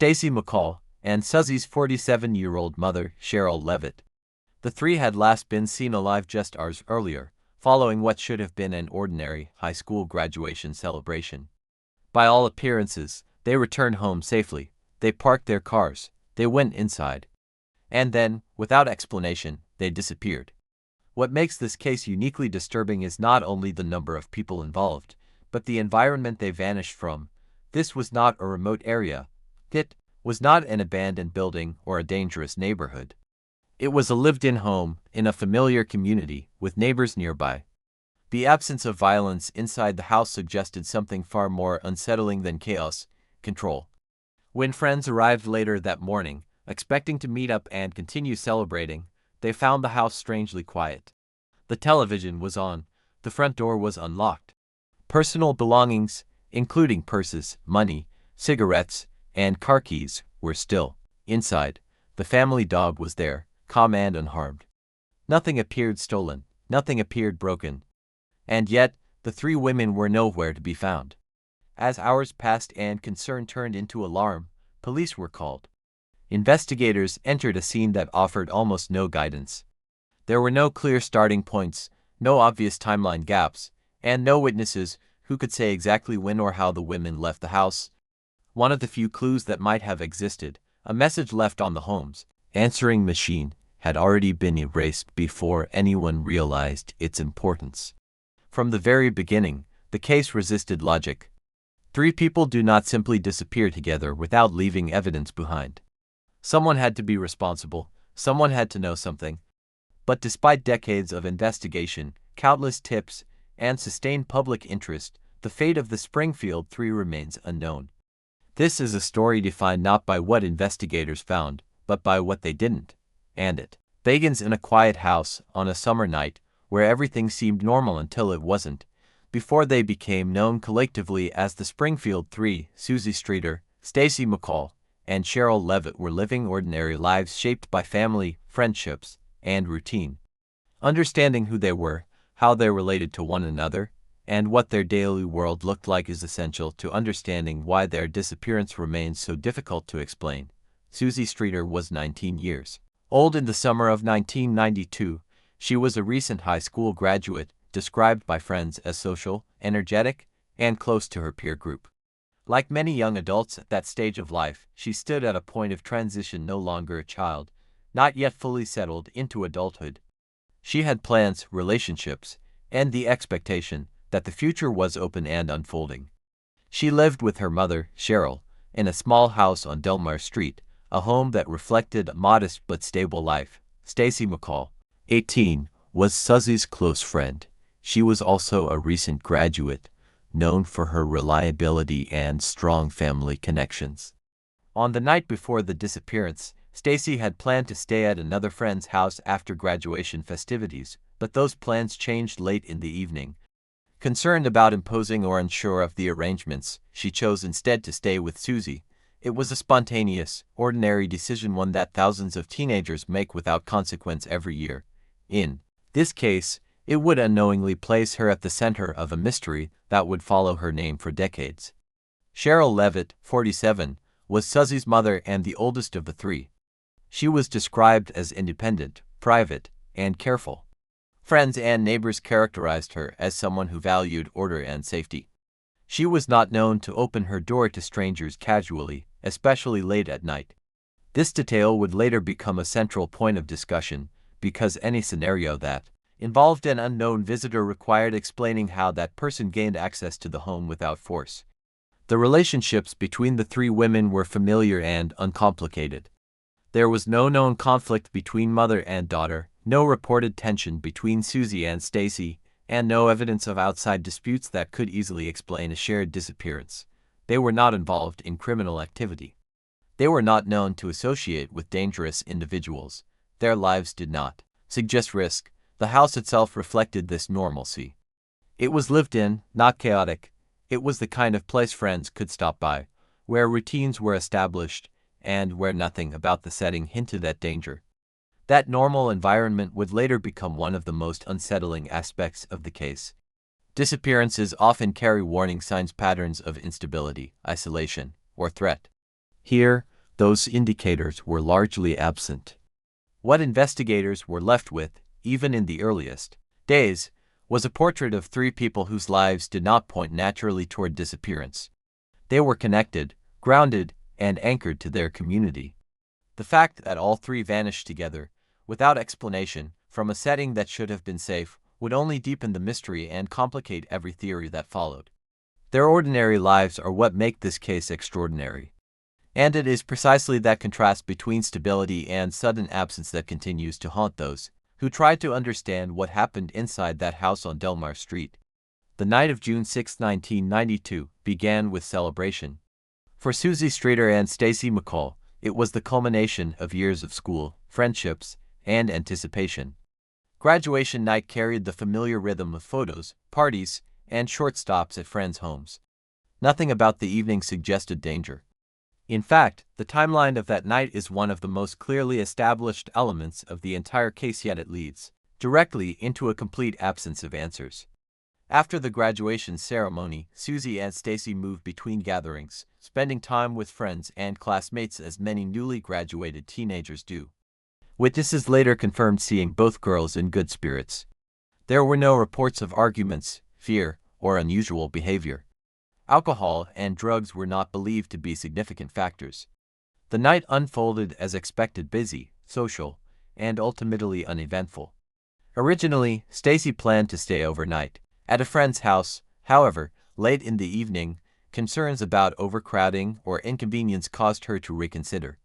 Stacy McCall, and Suzie's 47-year-old mother, Sherrill Levitt. The three had last been seen alive just hours earlier, following what should have been an ordinary high school graduation celebration. By all appearances, they returned home safely. They parked their cars, they went inside. And then, without explanation, they disappeared. What makes this case uniquely disturbing is not only the number of people involved, but the environment they vanished from. This was not a remote area. It was not an abandoned building or a dangerous neighborhood. It was a lived-in home, in a familiar community, with neighbors nearby. The absence of violence inside the house suggested something far more unsettling than chaos: control. When friends arrived later that morning, expecting to meet up and continue celebrating, they found the house strangely quiet. The television was on, the front door was unlocked. Personal belongings, including purses, money, cigarettes, and car keys, were still inside. The family dog was there, calm and unharmed. Nothing appeared stolen, nothing appeared broken. And yet, the three women were nowhere to be found. As hours passed and concern turned into alarm, police were called. Investigators entered a scene that offered almost no guidance. There were no clear starting points, no obvious timeline gaps, and no witnesses who could say exactly when or how the women left the house. One of the few clues that might have existed, a message left on the home's answering machine, had already been erased before anyone realized its importance. From the very beginning, the case resisted logic. Three people do not simply disappear together without leaving evidence behind. Someone had to be responsible, someone had to know something. But despite decades of investigation, countless tips, and sustained public interest, the fate of the Springfield Three remains unknown. This is a story defined not by what investigators found, but by what they didn't. And it begins in a quiet house on a summer night, where everything seemed normal until it wasn't, before they became known collectively as the Springfield Three. Suzie Streeter, Stacy McCall, and Sherrill Levitt were living ordinary lives shaped by family, friendships, and routine. Understanding who they were, how they related to one another, and what their daily world looked like is essential to understanding why their disappearance remains so difficult to explain. Suzie Streeter was 19 years old in the summer of 1992. She was a recent high school graduate, described by friends as social, energetic, and close to her peer group. Like many young adults at that stage of life, she stood at a point of transition, no longer a child, not yet fully settled into adulthood. She had plans, relationships, and the expectation that the future was open and unfolding. She lived with her mother, Sherrill, in a small house on Delmar Street, a home that reflected a modest but stable life. Stacy McCall, 18, was Suzie's close friend. She was also a recent graduate, known for her reliability and strong family connections. On the night before the disappearance, Stacy had planned to stay at another friend's house after graduation festivities, but those plans changed late in the evening. Concerned about imposing or unsure of the arrangements, she chose instead to stay with Suzie. It was a spontaneous, ordinary decision, one that thousands of teenagers make without consequence every year. In this case, it would unknowingly place her at the center of a mystery that would follow her name for decades. Sherrill Levitt, 47, was Suzie's mother and the oldest of the three. She was described as independent, private, and careful. Friends and neighbors characterized her as someone who valued order and safety. She was not known to open her door to strangers casually, especially late at night. This detail would later become a central point of discussion, because any scenario that involved an unknown visitor required explaining how that person gained access to the home without force. The relationships between the three women were familiar and uncomplicated. There was no known conflict between mother and daughter, no reported tension between Suzie and Stacy, and no evidence of outside disputes that could easily explain a shared disappearance. They were not involved in criminal activity. They were not known to associate with dangerous individuals. Their lives did not suggest risk. The house itself reflected this normalcy. It was lived in, not chaotic. It was the kind of place friends could stop by, where routines were established, and where nothing about the setting hinted at danger. That normal environment would later become one of the most unsettling aspects of the case. Disappearances often carry warning signs, patterns of instability, isolation, or threat. Here, those indicators were largely absent. What investigators were left with, even in the earliest days, was a portrait of three people whose lives did not point naturally toward disappearance. They were connected, grounded, and anchored to their community. The fact that all three vanished together, without explanation, from a setting that should have been safe, would only deepen the mystery and complicate every theory that followed. Their ordinary lives are what make this case extraordinary. And it is precisely that contrast between stability and sudden absence that continues to haunt those who try to understand what happened inside that house on Delmar Street. The night of June 6, 1992, began with celebration. For Suzie Streeter and Stacy McCall, it was the culmination of years of school, friendships, and anticipation. Graduation night carried the familiar rhythm of photos, parties, and short stops at friends' homes. Nothing about the evening suggested danger. In fact, the timeline of that night is one of the most clearly established elements of the entire case, yet it leads directly into a complete absence of answers. After the graduation ceremony, Suzie and Stacy moved between gatherings, spending time with friends and classmates as many newly graduated teenagers do. Witnesses later confirmed seeing both girls in good spirits. There were no reports of arguments, fear, or unusual behavior. Alcohol and drugs were not believed to be significant factors. The night unfolded as expected: busy, social, and ultimately uneventful. Originally, Stacy planned to stay overnight at a friend's house. However, late in the evening, concerns about overcrowding or inconvenience caused her to reconsider.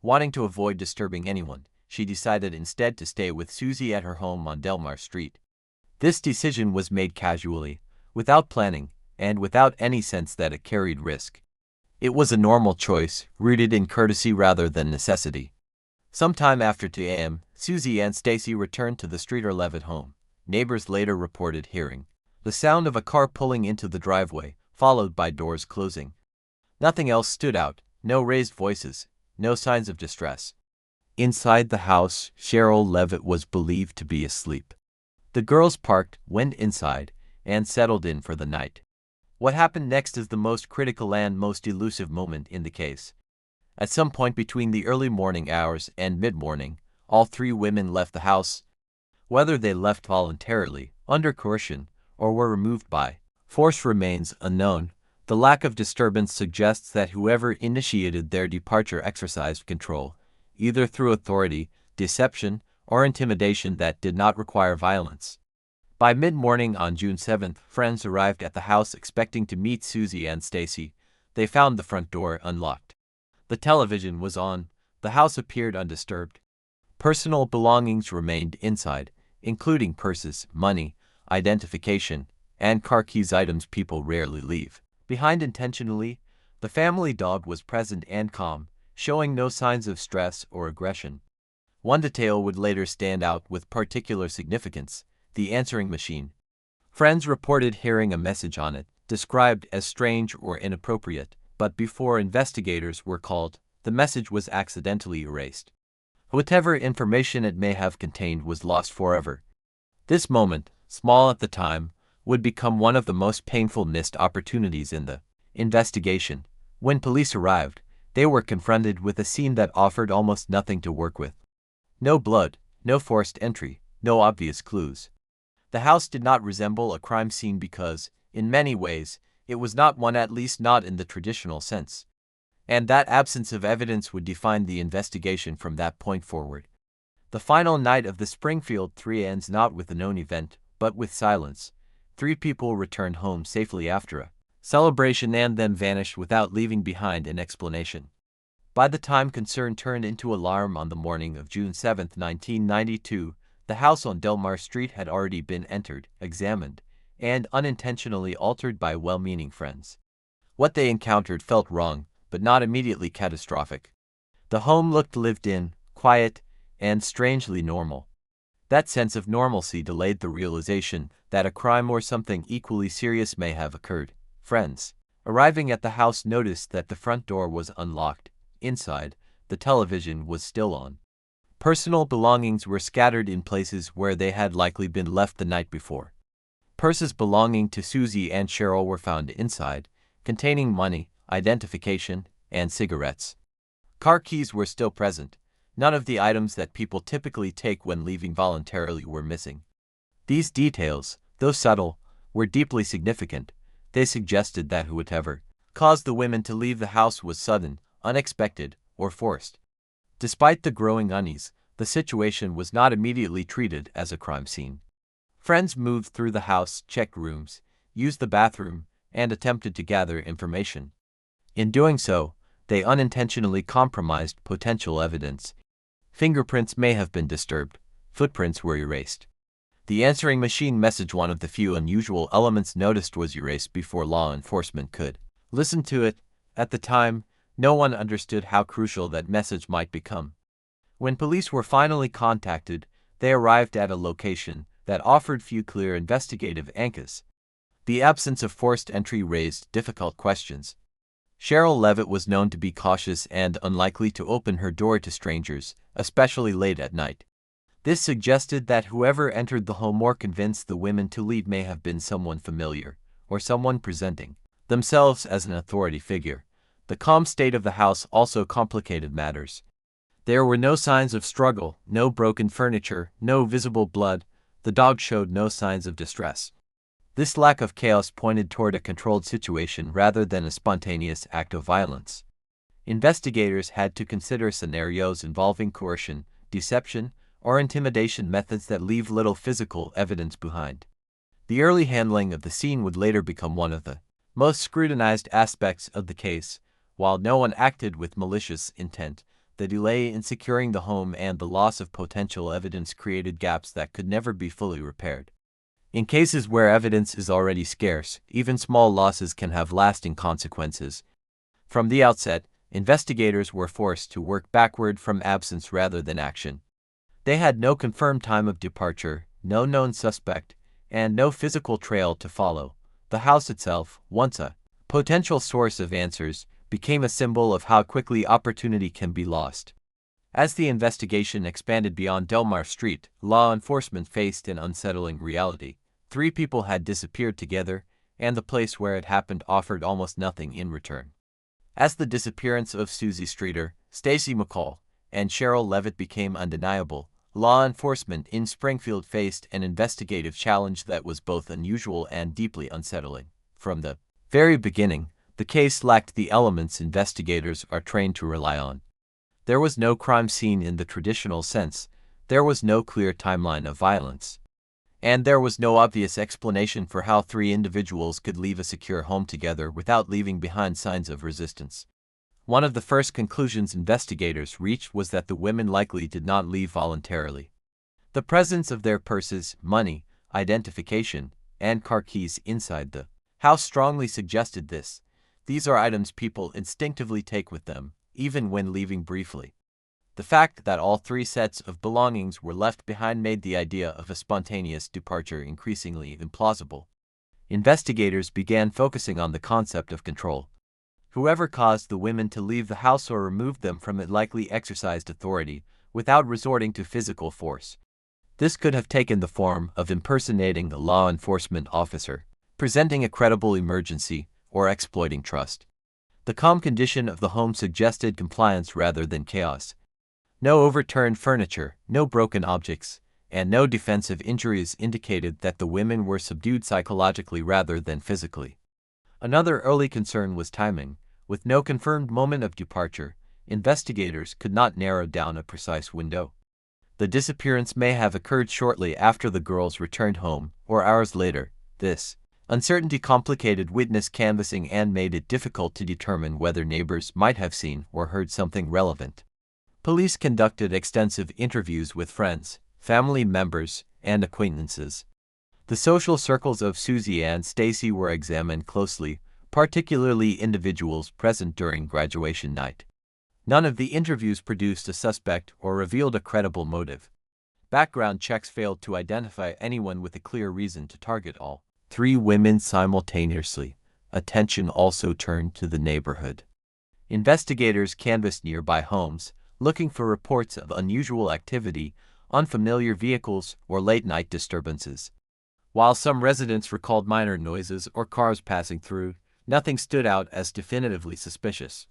Wanting to avoid disturbing anyone, she decided instead to stay with Suzie at her home on Delmar Street. This decision was made casually, without planning, and without any sense that it carried risk. It was a normal choice, rooted in courtesy rather than necessity. Sometime after 2 a.m., Suzie and Stacy returned to the Sherrill Levitt home. Neighbors later reported hearing the sound of a car pulling into the driveway, followed by doors closing. Nothing else stood out: no raised voices, no signs of distress. Inside the house, Sherrill Levitt was believed to be asleep. The girls parked, went inside, and settled in for the night. What happened next is the most critical and most elusive moment in the case. At some point between the early morning hours and mid-morning, all three women left the house. Whether they left voluntarily, under coercion, or were removed by force remains unknown. The lack of disturbance suggests that whoever initiated their departure exercised control, either through authority, deception, or intimidation that did not require violence. By mid-morning on June 7th, friends arrived at the house expecting to meet Suzie and Stacy. They found the front door unlocked. The television was on. The house appeared undisturbed. Personal belongings remained inside, including purses, money, identification, and car keys, items people rarely leave behind intentionally. The family dog was present and calm, showing no signs of stress or aggression. One detail would later stand out with particular significance: the answering machine. Friends reported hearing a message on it, described as strange or inappropriate, but before investigators were called, the message was accidentally erased. Whatever information it may have contained was lost forever. This moment, small at the time, would become one of the most painful missed opportunities in the investigation. When police arrived, they were confronted with a scene that offered almost nothing to work with. No blood, no forced entry, no obvious clues. The house did not resemble a crime scene because, in many ways, it was not one, at least not in the traditional sense. And that absence of evidence would define the investigation from that point forward. The final night of the Springfield 3 ends not with a known event, but with silence. Three people returned home safely after a celebration and then vanished without leaving behind an explanation. By the time concern turned into alarm on the morning of June 7, 1992, the house on Delmar Street had already been entered, examined, and unintentionally altered by well-meaning friends. What they encountered felt wrong, but not immediately catastrophic. The home looked lived in, quiet, and strangely normal. That sense of normalcy delayed the realization that a crime or something equally serious may have occurred. Friends arriving at the house noticed that the front door was unlocked. Inside, the television was still on. Personal belongings were scattered in places where they had likely been left the night before. Purses belonging to Suzie and Sherrill were found inside, containing money, identification, and cigarettes. Car keys were still present. None of the items that people typically take when leaving voluntarily were missing. These details, though subtle, were deeply significant. They suggested that whatever caused the women to leave the house was sudden, unexpected, or forced. Despite the growing unease, the situation was not immediately treated as a crime scene. Friends moved through the house, checked rooms, used the bathroom, and attempted to gather information. In doing so, they unintentionally compromised potential evidence. Fingerprints may have been disturbed, footprints were erased. The answering machine message, one of the few unusual elements noticed, was erased before law enforcement could listen to it. At the time, no one understood how crucial that message might become. When police were finally contacted, they arrived at a location that offered few clear investigative anchors. The absence of forced entry raised difficult questions. Sherrill Levitt was known to be cautious and unlikely to open her door to strangers, especially late at night. This suggested that whoever entered the home or convinced the women to leave may have been someone familiar, or someone presenting themselves as an authority figure. The calm state of the house also complicated matters. There were no signs of struggle, no broken furniture, no visible blood. The dog showed no signs of distress. This lack of chaos pointed toward a controlled situation rather than a spontaneous act of violence. Investigators had to consider scenarios involving coercion, deception, or intimidation, methods that leave little physical evidence behind. The early handling of the scene would later become one of the most scrutinized aspects of the case. While no one acted with malicious intent, the delay in securing the home and the loss of potential evidence created gaps that could never be fully repaired. In cases where evidence is already scarce, even small losses can have lasting consequences. From the outset, investigators were forced to work backward from absence rather than action. They had no confirmed time of departure, no known suspect, and no physical trail to follow. The house itself, once a potential source of answers, became a symbol of how quickly opportunity can be lost. As the investigation expanded beyond Delmar Street, law enforcement faced an unsettling reality. 3 people had disappeared together, and the place where it happened offered almost nothing in return. As the disappearance of Suzie Streeter, Stacy McCall, and Sherrill Levitt became undeniable, law enforcement in Springfield faced an investigative challenge that was both unusual and deeply unsettling. From the very beginning, the case lacked the elements investigators are trained to rely on. There was no crime scene in the traditional sense, there was no clear timeline of violence, and there was no obvious explanation for how 3 individuals could leave a secure home together without leaving behind signs of resistance. One of the first conclusions investigators reached was that the women likely did not leave voluntarily. The presence of their purses, money, identification, and car keys inside the house strongly suggested this. These are items people instinctively take with them, even when leaving briefly. The fact that all 3 sets of belongings were left behind made the idea of a spontaneous departure increasingly implausible. Investigators began focusing on the concept of control. Whoever caused the women to leave the house or removed them from it likely exercised authority without resorting to physical force. This could have taken the form of impersonating the law enforcement officer, presenting a credible emergency, or exploiting trust. The calm condition of the home suggested compliance rather than chaos. No overturned furniture, no broken objects, and no defensive injuries indicated that the women were subdued psychologically rather than physically. Another early concern was timing. With no confirmed moment of departure, investigators could not narrow down a precise window. The disappearance may have occurred shortly after the girls returned home, or hours later. This uncertainty complicated witness canvassing and made it difficult to determine whether neighbors might have seen or heard something relevant. Police conducted extensive interviews with friends, family members, and acquaintances. The social circles of Suzie and Stacy were examined closely, particularly individuals present during graduation night. None of the interviews produced a suspect or revealed a credible motive. Background checks failed to identify anyone with a clear reason to target all 3 women simultaneously. Attention also turned to the neighborhood. Investigators canvassed nearby homes, looking for reports of unusual activity, unfamiliar vehicles, or late-night disturbances. While some residents recalled minor noises or cars passing through, nothing stood out as definitively suspicious.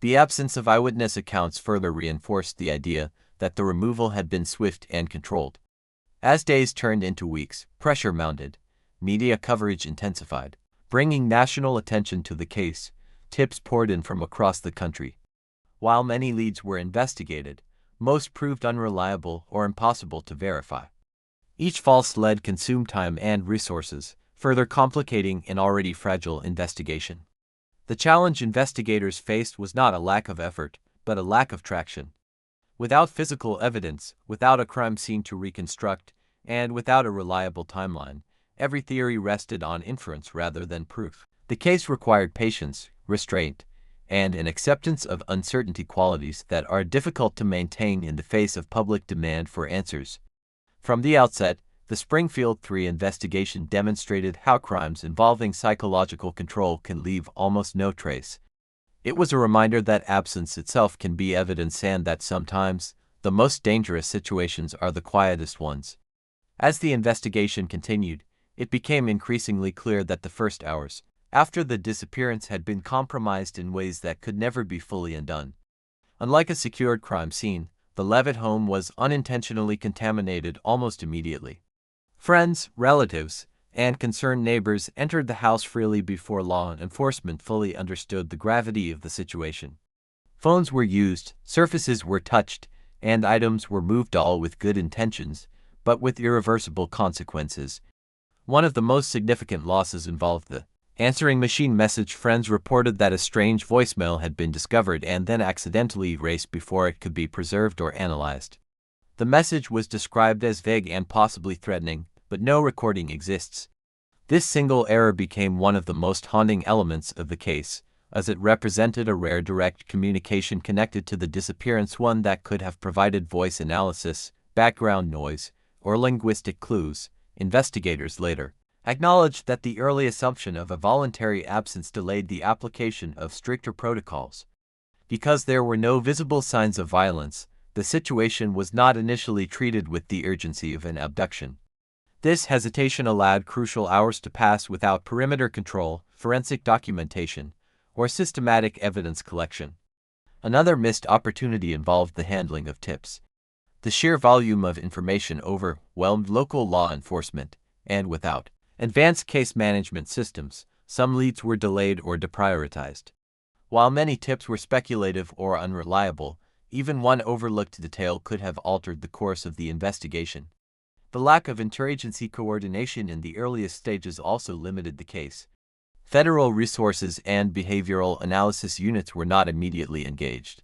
The absence of eyewitness accounts further reinforced the idea that the removal had been swift and controlled. As days turned into weeks, pressure mounted, media coverage intensified. Bringing national attention to the case, tips poured in from across the country. While many leads were investigated, most proved unreliable or impossible to verify. Each false lead consumed time and resources, further complicating an already fragile investigation. The challenge investigators faced was not a lack of effort, but a lack of traction. Without physical evidence, without a crime scene to reconstruct, and without a reliable timeline, every theory rested on inference rather than proof. The case required patience, restraint, and an acceptance of uncertainty, qualities that are difficult to maintain in the face of public demand for answers. From the outset, the Springfield 3 investigation demonstrated how crimes involving psychological control can leave almost no trace. It was a reminder that absence itself can be evidence and that sometimes the most dangerous situations are the quietest ones. As the investigation continued, it became increasingly clear that the first hours after the disappearance had been compromised in ways that could never be fully undone. Unlike a secured crime scene, the Levitt home was unintentionally contaminated almost immediately. Friends, relatives, and concerned neighbors entered the house freely before law enforcement fully understood the gravity of the situation. Phones were used, surfaces were touched, and items were moved, all with good intentions, but with irreversible consequences. One of the most significant losses involved the answering machine message. Friends reported that a strange voicemail had been discovered and then accidentally erased before it could be preserved or analyzed. The message was described as vague and possibly threatening, but no recording exists. This single error became one of the most haunting elements of the case, as it represented a rare direct communication connected to the disappearance, one that could have provided voice analysis, background noise, or linguistic clues. Investigators later acknowledged that the early assumption of a voluntary absence delayed the application of stricter protocols. Because there were no visible signs of violence, the situation was not initially treated with the urgency of an abduction. This hesitation allowed crucial hours to pass without perimeter control, forensic documentation, or systematic evidence collection. Another missed opportunity involved the handling of tips. The sheer volume of information overwhelmed local law enforcement, and without advanced case management systems, some leads were delayed or deprioritized. While many tips were speculative or unreliable, even one overlooked detail could have altered the course of the investigation. The lack of interagency coordination in the earliest stages also limited the case. Federal resources and behavioral analysis units were not immediately engaged.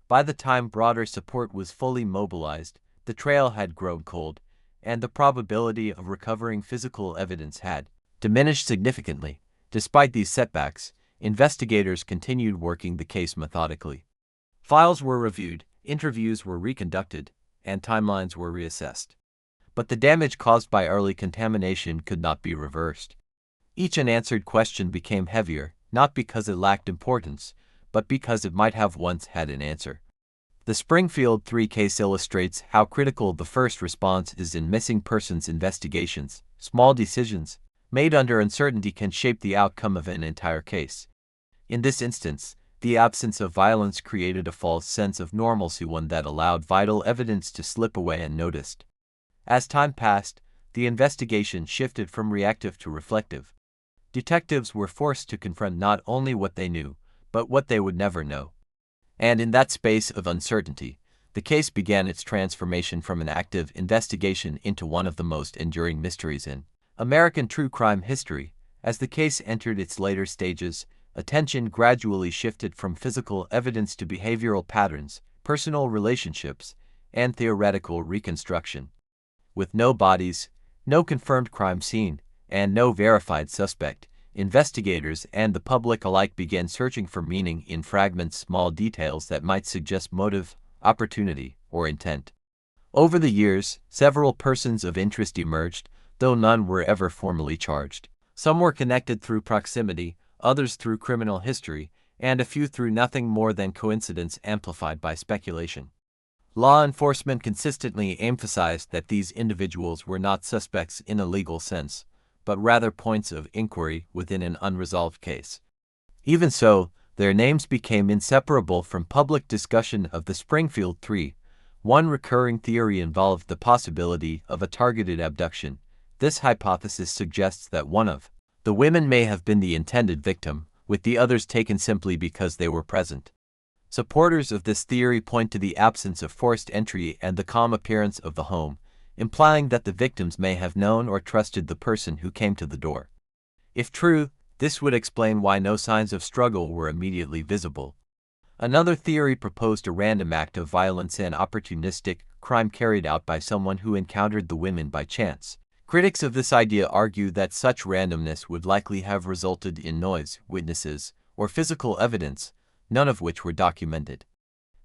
By the time broader support was fully mobilized, the trail had grown cold, and the probability of recovering physical evidence had diminished significantly. Despite these setbacks, investigators continued working the case methodically. Files were reviewed, interviews were reconducted, and timelines were reassessed. But the damage caused by early contamination could not be reversed. Each unanswered question became heavier, not because it lacked importance, but because it might have once had an answer. The Springfield 3 case illustrates how critical the first response is in missing persons investigations. Small decisions made under uncertainty can shape the outcome of an entire case. In this instance, the absence of violence created a false sense of normalcy, one that allowed vital evidence to slip away unnoticed. As time passed, the investigation shifted from reactive to reflective. Detectives were forced to confront not only what they knew, but what they would never know. And in that space of uncertainty, the case began its transformation from an active investigation into one of the most enduring mysteries in American true crime history. As the case entered its later stages, attention gradually shifted from physical evidence to behavioral patterns, personal relationships, and theoretical reconstruction. With no bodies, no confirmed crime scene, and no verified suspect, investigators and the public alike began searching for meaning in fragments, small details that might suggest motive, opportunity, or intent. Over the years, several persons of interest emerged, though none were ever formally charged. Some were connected through proximity, others through criminal history, and a few through nothing more than coincidence amplified by speculation. Law enforcement consistently emphasized that these individuals were not suspects in a legal sense, but rather points of inquiry within an unresolved case. Even so, Their names became inseparable from public discussion of the Springfield Three. One recurring theory involved the possibility of a targeted abduction. This hypothesis suggests that one of the women may have been the intended victim, with the others taken simply because they were present. Supporters of this theory point to the absence of forced entry and the calm appearance of the home, implying that the victims may have known or trusted the person who came to the door. If true, this would explain why no signs of struggle were immediately visible. Another theory proposed a random act of violence and opportunistic crime carried out by someone who encountered the women by chance. Critics of this idea argue that such randomness would likely have resulted in noise, witnesses, or physical evidence, none of which were documented.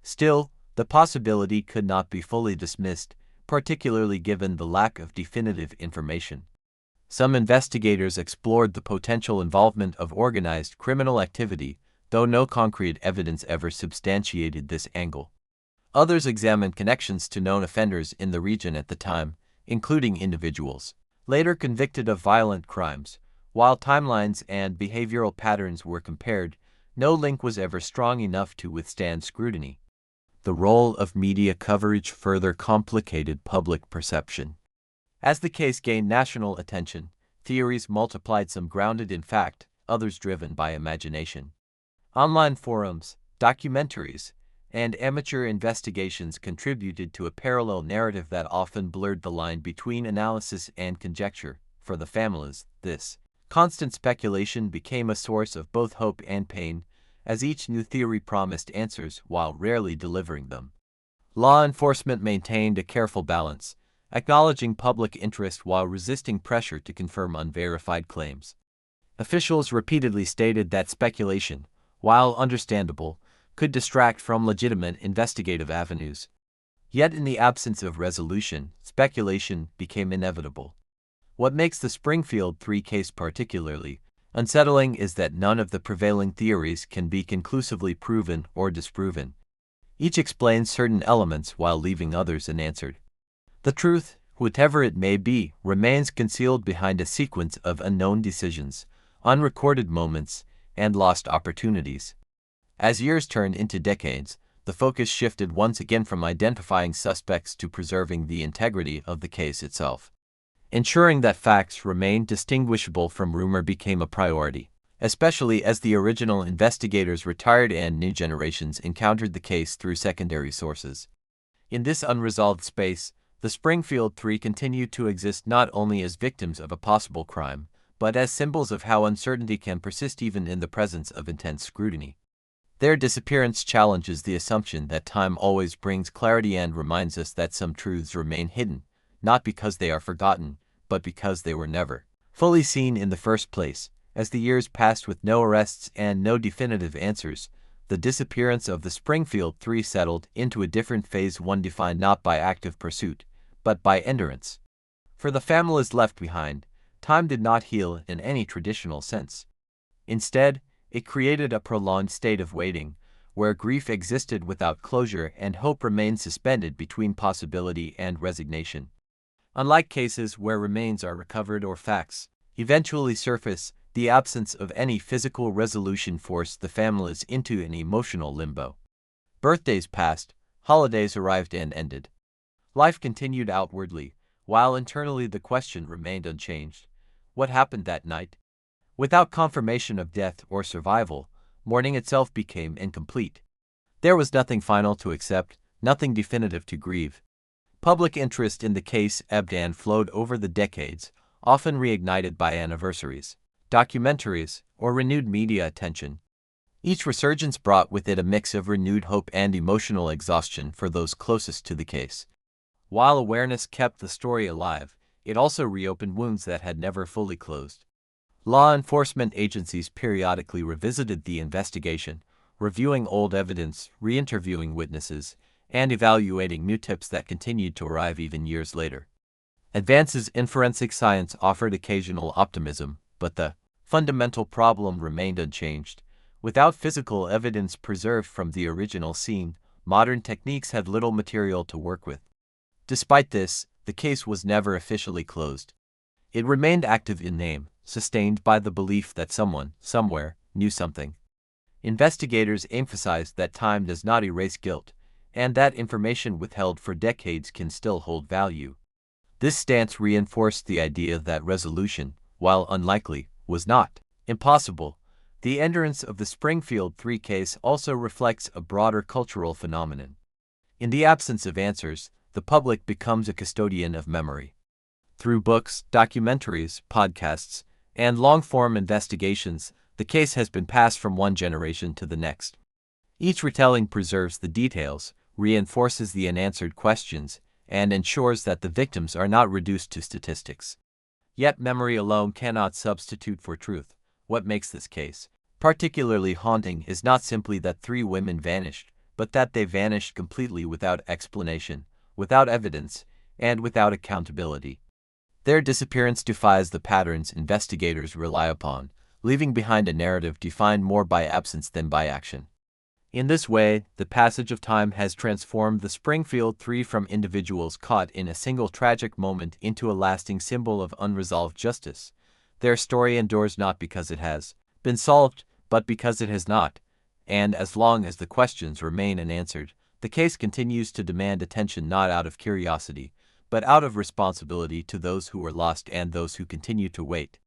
Still, the possibility could not be fully dismissed, particularly given the lack of definitive information. Some investigators explored the potential involvement of organized criminal activity, though no concrete evidence ever substantiated this angle. Others examined connections to known offenders in the region at the time, including individuals later convicted of violent crimes. While timelines and behavioral patterns were compared, no link was ever strong enough to withstand scrutiny. The role of media coverage further complicated public perception. As the case gained national attention, theories multiplied, some grounded in fact, others driven by imagination. Online forums, documentaries, and amateur investigations contributed to a parallel narrative that often blurred the line between analysis and conjecture. For the families, this constant speculation became a source of both hope and pain, as each new theory promised answers while rarely delivering them. Law enforcement maintained a careful balance, acknowledging public interest while resisting pressure to confirm unverified claims. Officials repeatedly stated that speculation, while understandable, could distract from legitimate investigative avenues. Yet in the absence of resolution, speculation became inevitable. What makes the Springfield Three case particularly unsettling is that none of the prevailing theories can be conclusively proven or disproven. Each explains certain elements while leaving others unanswered. The truth, whatever it may be, remains concealed behind a sequence of unknown decisions, unrecorded moments, and lost opportunities. As years turned into decades, the focus shifted once again from identifying suspects to preserving the integrity of the case itself. Ensuring that facts remained distinguishable from rumor became a priority, especially as the original investigators retired and new generations encountered the case through secondary sources. In this unresolved space, the Springfield Three continued to exist not only as victims of a possible crime, but as symbols of how uncertainty can persist even in the presence of intense scrutiny. Their disappearance challenges the assumption that time always brings clarity and reminds us that some truths remain hidden, not because they are forgotten, but because they were never fully seen in the first place. As the years passed with no arrests and no definitive answers, the disappearance of the Springfield Three settled into a different phase, one defined not by active pursuit, but by endurance. For the families left behind, time did not heal in any traditional sense. Instead, it created a prolonged state of waiting, where grief existed without closure and hope remained suspended between possibility and resignation. Unlike cases where remains are recovered or facts eventually surface, the absence of any physical resolution forced the families into an emotional limbo. Birthdays passed, holidays arrived and ended. Life continued outwardly, while internally the question remained unchanged. What happened that night? Without confirmation of death or survival, mourning itself became incomplete. There was nothing final to accept, nothing definitive to grieve. Public interest in the case ebbed and flowed over the decades, often reignited by anniversaries, documentaries, or renewed media attention. Each resurgence brought with it a mix of renewed hope and emotional exhaustion for those closest to the case. While awareness kept the story alive, it also reopened wounds that had never fully closed. Law enforcement agencies periodically revisited the investigation, reviewing old evidence, re-interviewing witnesses, and evaluating new tips that continued to arrive even years later. Advances in forensic science offered occasional optimism, but the fundamental problem remained unchanged. Without physical evidence preserved from the original scene, modern techniques had little material to work with. Despite this, the case was never officially closed. It remained active in name, sustained by the belief that someone, somewhere, knew something. Investigators emphasize that time does not erase guilt, and that information withheld for decades can still hold value. This stance reinforced the idea that resolution, while unlikely, was not impossible. The endurance of the Springfield 3 case also reflects a broader cultural phenomenon. In the absence of answers, the public becomes a custodian of memory. Through books, documentaries, podcasts, and long-form investigations, the case has been passed from one generation to the next. Each retelling preserves the details, reinforces the unanswered questions, and ensures that the victims are not reduced to statistics. Yet memory alone cannot substitute for truth. What makes this case particularly haunting is not simply that 3 women vanished, but that they vanished completely without explanation, without evidence, and without accountability. Their disappearance defies the patterns investigators rely upon, leaving behind a narrative defined more by absence than by action. In this way, the passage of time has transformed the Springfield 3 from individuals caught in a single tragic moment into a lasting symbol of unresolved justice. Their story endures not because it has been solved, but because it has not, and as long as the questions remain unanswered, the case continues to demand attention not out of curiosity, but out of responsibility to those who were lost and those who continue to wait.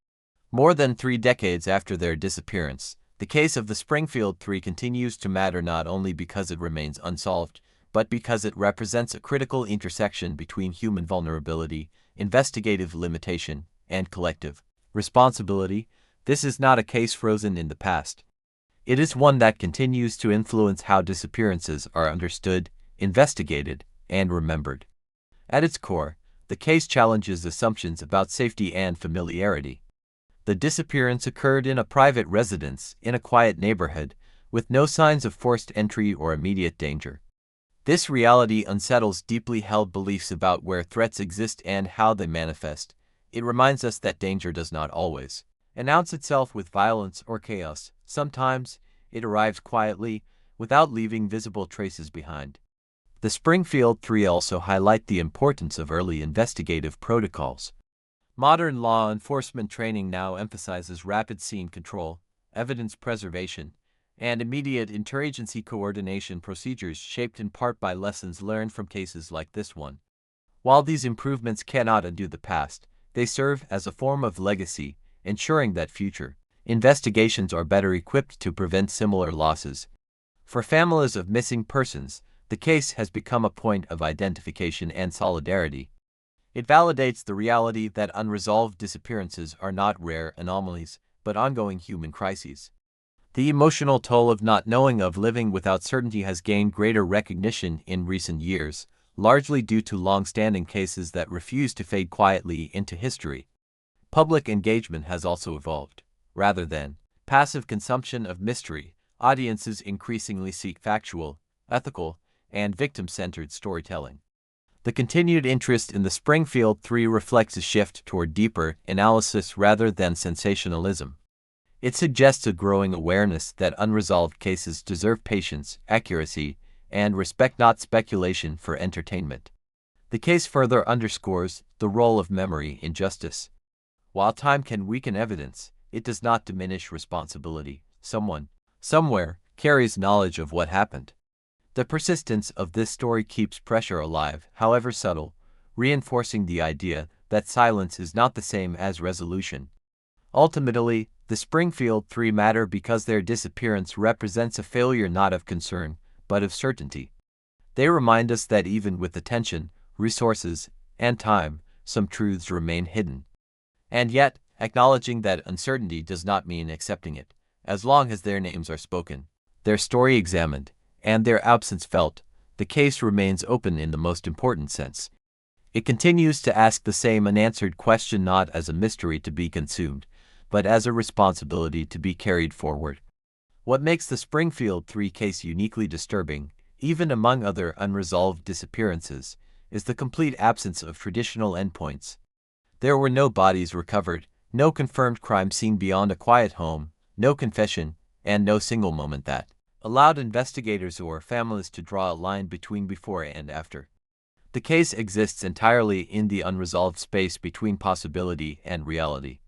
More than 3 decades after their disappearance, the case of the Springfield 3 continues to matter not only because it remains unsolved, but because it represents a critical intersection between human vulnerability, investigative limitation, and collective responsibility. This is not a case frozen in the past. It is one that continues to influence how disappearances are understood, investigated, and remembered. At its core, the case challenges assumptions about safety and familiarity. The disappearance occurred in a private residence in a quiet neighborhood, with no signs of forced entry or immediate danger. This reality unsettles deeply held beliefs about where threats exist and how they manifest. It reminds us that danger does not always announce itself with violence or chaos. Sometimes, it arrives quietly, without leaving visible traces behind. The Springfield 3 also highlight the importance of early investigative protocols. Modern law enforcement training now emphasizes rapid scene control, evidence preservation, and immediate interagency coordination procedures shaped in part by lessons learned from cases like this one. While these improvements cannot undo the past, they serve as a form of legacy, ensuring that future investigations are better equipped to prevent similar losses. For families of missing persons, the case has become a point of identification and solidarity. It validates the reality that unresolved disappearances are not rare anomalies, but ongoing human crises. The emotional toll of not knowing, of living without certainty, has gained greater recognition in recent years, largely due to long-standing cases that refuse to fade quietly into history. Public engagement has also evolved. Rather than passive consumption of mystery, audiences increasingly seek factual, ethical, and victim-centered storytelling. The continued interest in the Springfield 3 reflects a shift toward deeper analysis rather than sensationalism. It suggests a growing awareness that unresolved cases deserve patience, accuracy, and respect, not speculation for entertainment. The case further underscores the role of memory in justice. While time can weaken evidence, it does not diminish responsibility. Someone, somewhere, carries knowledge of what happened. The persistence of this story keeps pressure alive, however subtle, reinforcing the idea that silence is not the same as resolution. Ultimately, the Springfield 3 matter because their disappearance represents a failure not of concern, but of certainty. They remind us that even with attention, resources, and time, some truths remain hidden. And yet, acknowledging that uncertainty does not mean accepting it. As long as their names are spoken, their story examined, and their absence felt, the case remains open in the most important sense. It continues to ask the same unanswered question, not as a mystery to be consumed, but as a responsibility to be carried forward. What makes the Springfield 3 case uniquely disturbing, even among other unresolved disappearances, is the complete absence of traditional endpoints. There were no bodies recovered, no confirmed crime scene beyond a quiet home, no confession, and no single moment that allowed investigators or families to draw a line between before and after. The case exists entirely in the unresolved space between possibility and reality.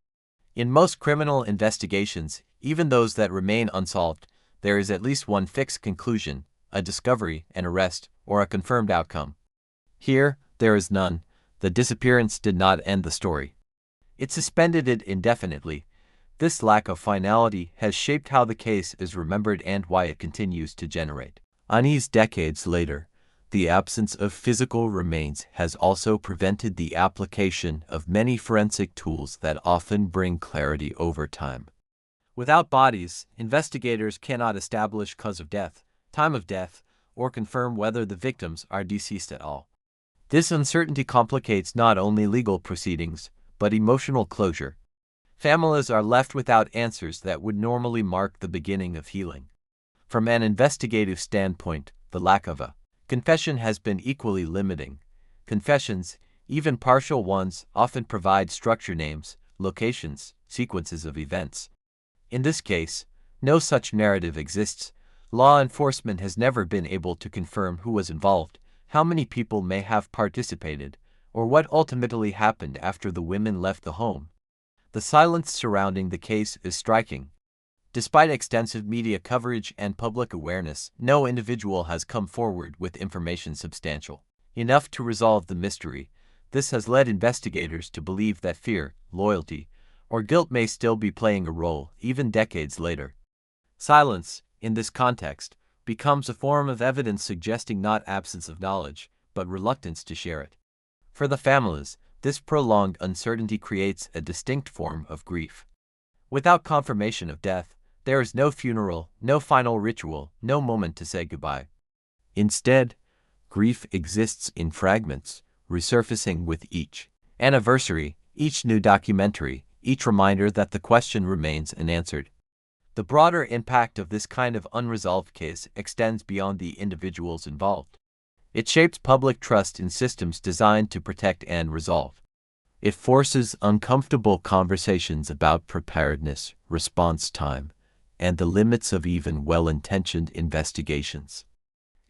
In most criminal investigations, even those that remain unsolved, there is at least one fixed conclusion, a discovery, an arrest, or a confirmed outcome. Here, there is none. The disappearance did not end the story. It suspended it indefinitely. This lack of finality has shaped how the case is remembered and why it continues to generate unease decades later. The absence of physical remains has also prevented the application of many forensic tools that often bring clarity over time. Without bodies, investigators cannot establish cause of death, time of death, or confirm whether the victims are deceased at all. This uncertainty complicates not only legal proceedings, but emotional closure. Families are left without answers that would normally mark the beginning of healing. From an investigative standpoint, the lack of a confession has been equally limiting. Confessions, even partial ones, often provide structure, names, locations, sequences of events. In this case, no such narrative exists. Law enforcement has never been able to confirm who was involved, how many people may have participated, or what ultimately happened after the women left the home. The silence surrounding the case is striking. Despite extensive media coverage and public awareness, no individual has come forward with information substantial enough to resolve the mystery. This has led investigators to believe that fear, loyalty, or guilt may still be playing a role even decades later. Silence, in this context, becomes a form of evidence suggesting not absence of knowledge, but reluctance to share it. For the families, this prolonged uncertainty creates a distinct form of grief. Without confirmation of death, there is no funeral, no final ritual, no moment to say goodbye. Instead, grief exists in fragments, resurfacing with each anniversary, each new documentary, each reminder that the question remains unanswered. The broader impact of this kind of unresolved case extends beyond the individuals involved. It shapes public trust in systems designed to protect and resolve. It forces uncomfortable conversations about preparedness, response time, and the limits of even well-intentioned investigations.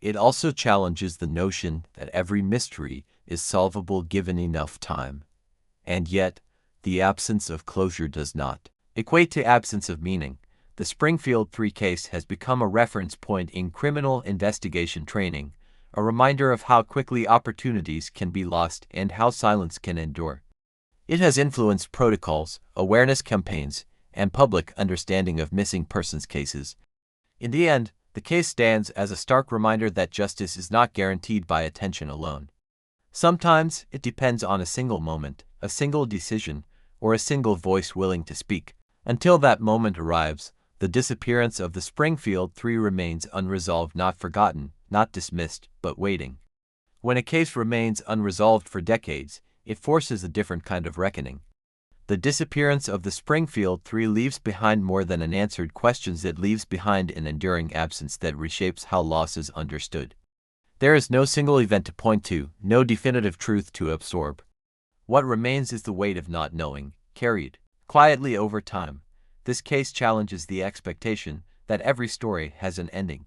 It also challenges the notion that every mystery is solvable given enough time. And yet, the absence of closure does not equate to absence of meaning. The Springfield 3 case has become a reference point in criminal investigation training, a reminder of how quickly opportunities can be lost and how silence can endure. It has influenced protocols, awareness campaigns, and public understanding of missing persons cases. In the end, the case stands as a stark reminder that justice is not guaranteed by attention alone. Sometimes it depends on a single moment, a single decision, or a single voice willing to speak. Until that moment arrives, the disappearance of the Springfield 3 remains unresolved, not forgotten, not dismissed, but waiting. When a case remains unresolved for decades, it forces a different kind of reckoning. The disappearance of the Springfield 3 leaves behind more than unanswered questions. It leaves behind an enduring absence that reshapes how loss is understood. There is no single event to point to, no definitive truth to absorb. What remains is the weight of not knowing, carried quietly over time. This case challenges the expectation that every story has an ending.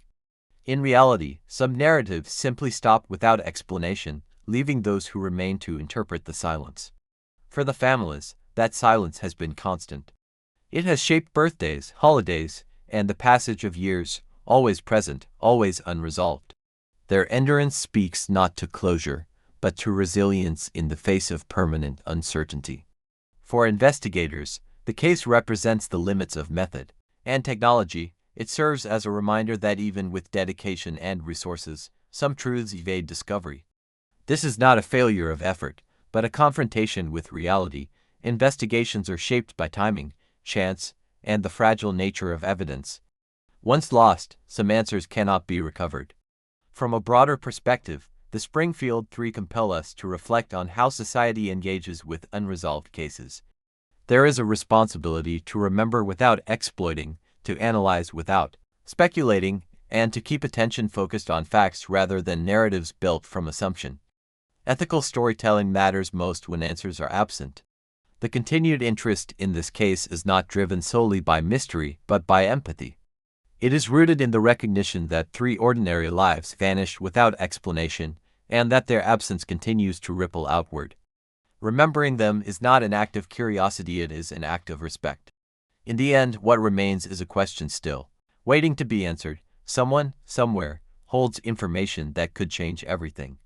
In reality, some narratives simply stop without explanation, leaving those who remain to interpret the silence. For the families, that silence has been constant. It has shaped birthdays, holidays, and the passage of years, always present, always unresolved. Their endurance speaks not to closure, but to resilience in the face of permanent uncertainty. For investigators, the case represents the limits of method and technology. It serves as a reminder that even with dedication and resources, some truths evade discovery. This is not a failure of effort, but a confrontation with reality. Investigations are shaped by timing, chance, and the fragile nature of evidence. Once lost, some answers cannot be recovered. From a broader perspective, the Springfield 3 compel us to reflect on how society engages with unresolved cases. There is a responsibility to remember without exploiting, to analyze without speculating, and to keep attention focused on facts rather than narratives built from assumption. Ethical storytelling matters most when answers are absent. The continued interest in this case is not driven solely by mystery, but by empathy. It is rooted in the recognition that 3 ordinary lives vanished without explanation, and that their absence continues to ripple outward. Remembering them is not an act of curiosity, it is an act of respect. In the end, what remains is a question still. waiting to be answered. Someone, somewhere, holds information that could change everything.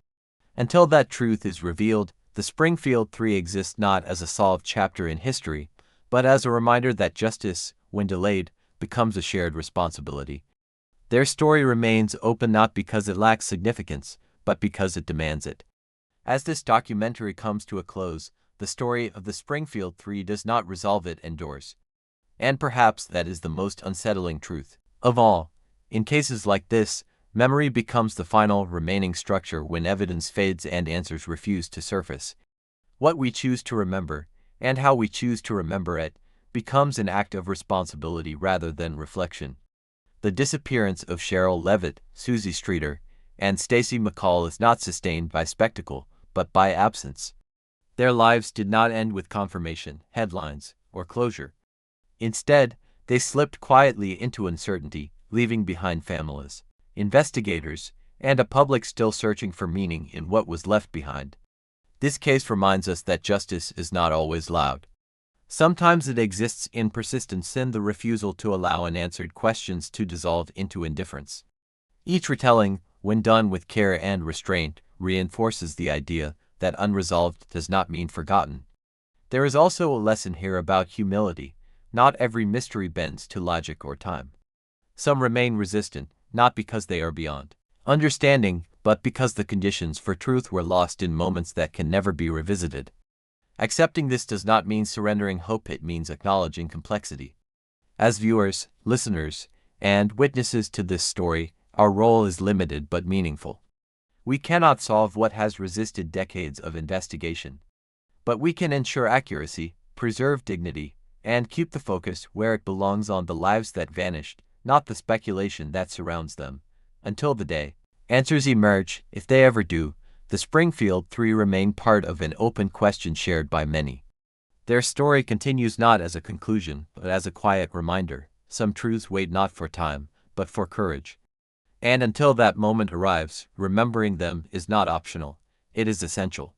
Until that truth is revealed, the Springfield Three exists not as a solved chapter in history, but as a reminder that justice, when delayed, becomes a shared responsibility. Their story remains open not because it lacks significance, but because it demands it. As this documentary comes to a close, the story of the Springfield Three does not resolve, it endures. And perhaps that is the most unsettling truth of all. In cases like this, memory becomes the final remaining structure when evidence fades and answers refuse to surface. What we choose to remember, and how we choose to remember it, becomes an act of responsibility rather than reflection. The disappearance of Sherrill Levitt, Suzie Streeter, and Stacy McCall is not sustained by spectacle, but by absence. Their lives did not end with confirmation, headlines, or closure. Instead, they slipped quietly into uncertainty, leaving behind families, investigators, and a public still searching for meaning in what was left behind. This case reminds us that justice is not always loud. Sometimes it exists in persistence and the refusal to allow unanswered questions to dissolve into indifference. Each retelling, when done with care and restraint, reinforces the idea that unresolved does not mean forgotten. There is also a lesson here about humility. Not every mystery bends to logic or time. Some remain resistant, not because they are beyond understanding, but because the conditions for truth were lost in moments that can never be revisited. Accepting this does not mean surrendering hope, it means acknowledging complexity. As viewers, listeners, and witnesses to this story, our role is limited but meaningful. We cannot solve what has resisted decades of investigation. But we can ensure accuracy, preserve dignity, and keep the focus where it belongs, on the lives that vanished, not the speculation that surrounds them. Until the day answers emerge, if they ever do, the Springfield Three remain part of an open question shared by many. Their story continues not as a conclusion, but as a quiet reminder. Some truths wait not for time, but for courage. And until that moment arrives, remembering them is not optional, it is essential.